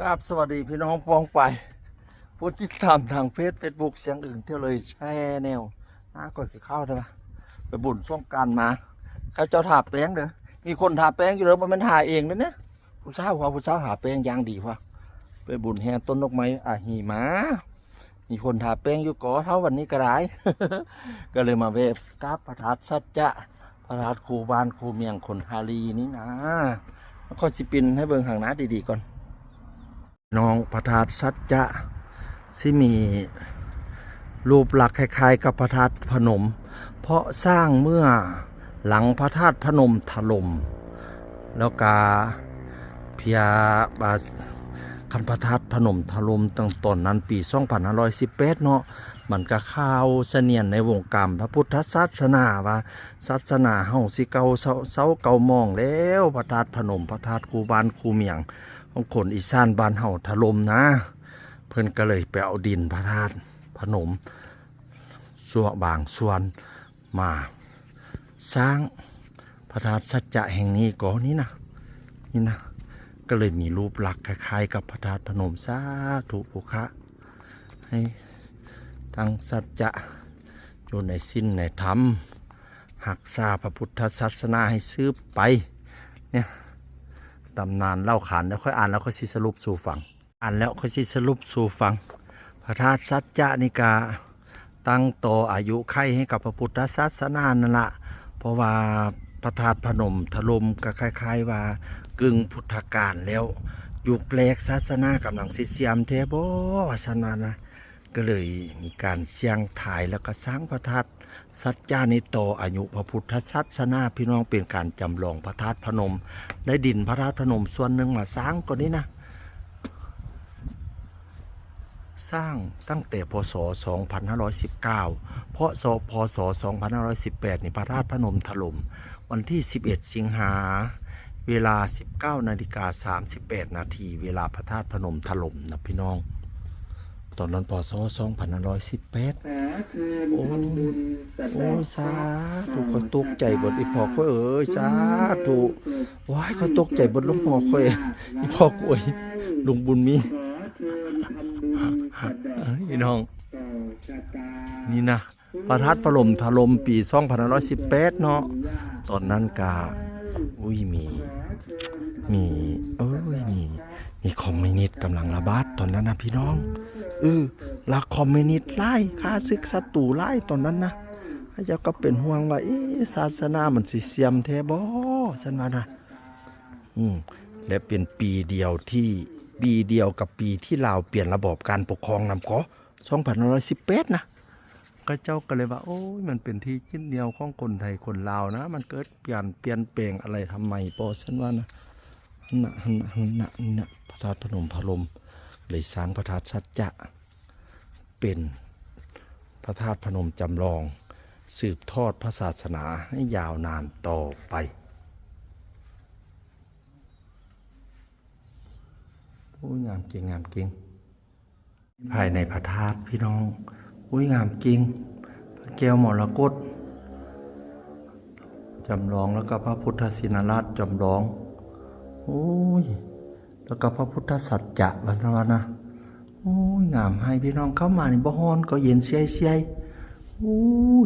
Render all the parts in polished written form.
ครับสวัสดีพี่น้องปองไปผู้ติดตามทางเฟซบุ๊กเสียงอื่นเที่ยวเลยแช่แนวก่อนจะเข้าใช่ปะไปบุญช่วงการมาเขาเจ้าถาแป้งเด้อมีคนถาแป้งอยู่แล้วมันหาเองเลยเนี่ยผู้สาวหาแป้งยางดีว่ะไปบุญแห่ต้นดอกไม้หีมามีคนถาแป้งอยู่ก่อเท่าวันนี้ก็ได้ ก็เลยมาเวฟกราบพระธาตุสัจจะพระธาตุครูบานครูเมียงคนฮาลีนี่นะแล้วก็สิปินให้เบิ่งหางน้าดีๆก่อนน้องพระธาตุสัจจะที่มีรูปลักษณ์คล้ายๆกับพระธาตุพนมเพราะสร้างเมื่อหลังพระธาตุพนมถล่มแล้วกาเพียบาคันพระธาตุพนมถล่มตั้งตอนนั้นปี2518เนาะมันก็ข่าวเสนียนในวงการพระพุทธศาสนาว่าศาสนาเฮาสิเก่าเซาเก่ามองแล้วพระธาตุพนมพระธาตุครูบานครูเมียงของคนอีสานบ้านเฮาถล่มนะเพิ่นก็เลยไปเอาดินพระธาตุพนมส่วนบางส่วนมาสร้างพระธาตุสัจจะแห่งนี้ก่อนนี่นะก็เลยมีรูปลักษณ์คล้ายๆกับพระธาตุพนมสาธุปุคะให้ตั้งสัจจะอยู่ในศีลในธรรมหักษาพระพุทธศาสนาให้ซื้อไปเนี่ยตำนานเล่าขานแล้วค่อยอ่านแล้วค่อยสิสรุปสู่ฟังอ่านแล้วค่อยสิสรุปสู่ฟังพระธาตุสัจจะนิกาตั้งต่ออายุไขให้กับพระพุทธศาสนานั่นละเพราะว่าพระธาตุพนมถล่มก็คล้ายๆว่ากึ่งพุทธกาลแล้วยุคแรกศาสนากำลังสิเสียมเทโบวาสนานะก็เลยมีการเสียงถ่ายแล้วก็สร้างพระธาตุสัจจานิโตอายุพระพุทธศาสนาพี่น้องเป็นการจำลองพระธาตุพนมได้ดินพระธาตุพนมส่วนหนึ่งมาสร้างก่อนนี้นะสร้างตั้งแต่พศ2519เพราะพศ2518นี่พระธาตุพนมถล่มวันที่11สิงหาเวลา 19:38 นาทีเวลาพระธาตุพนมถล่มนะพี่น้องตอนนั้นพศ2518โอ้สาธุเขาตกใจบนอีพอค่อยสาธุว้ายเขาตกใจบนลุงพ่อค่อยอีพอค่อยลุงบุญมีพี่น้องนี่นะพระธาตุพนมถล่มปี2518เนาะตอนนั้นกามีคอมมิวนิสต์กำลังระบาดตอนนั้นนะพี่น้องลักคอมมิวนิสต์ไล่ฆ่าศึกศัตรูไล่ตอนนั้นนะพระเจ้าก็เป็นห่วงว่าศาสนามันสิเสียมแท้บ่ฉันว่านะและเป็นปีเดียวกับปีที่ลาวเปลี่ยนระบบการปกครองนำขอ2518นะก็เจ้าก็เลยว่ามันเป็นที่ชิ้นเดียวของคนไทยคนลาวนะมันเกิดเปลี่ยนแปลงอะไรทำไมปอฉันว่านะนะพระธาตุพนมพนมเลยสร้างพระธาตุสัจจะเป็นพระธาตุพนมจำลองสืบทอดพระศาสนาให้ยาวนานต่อไปงามจริงภายในพระธาตุพี่น้องงามจริงพระแก้วมรกตจำลองแล้วก็พระพุทธชินราชจำลองแล้วก็พระพุทธสัจจะวัฒนวนะงามให้พี่น้องเข้ามาในบ่ฮ้อนก็เย็นเสีย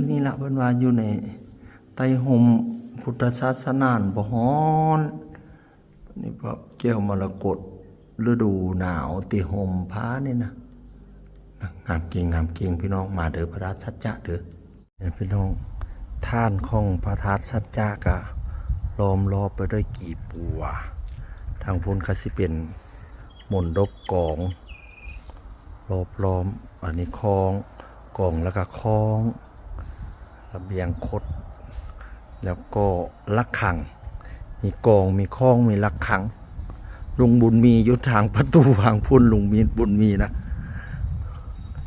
นี่ละเป็นว่าอยู่ในไต้ห่มพุทธศาสนาบ่ฮ้อนนี่พระแก้วมรกตฤดูหนาวติห่มผ้านี่นะงามเก่งพี่น้องมาเด้อพระธาตุสัจจะเด้อพี่น้องท่านของพระธาตุสัจจะก็ล้อมรอบไปด้วยกีบบัวทางพ้นคสิเป็นมนดบกองรอบล้อมอันนี้คลองกองแล้วก็คลองระเบียงคดแล้วก็ระฆังมีกองมีคลองมีระฆังลุงบุญมีอยู่ทางประตูทางพุ่นลุงบุญมีนะ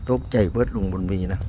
ตกใจเบิดลุงบุญมีนะ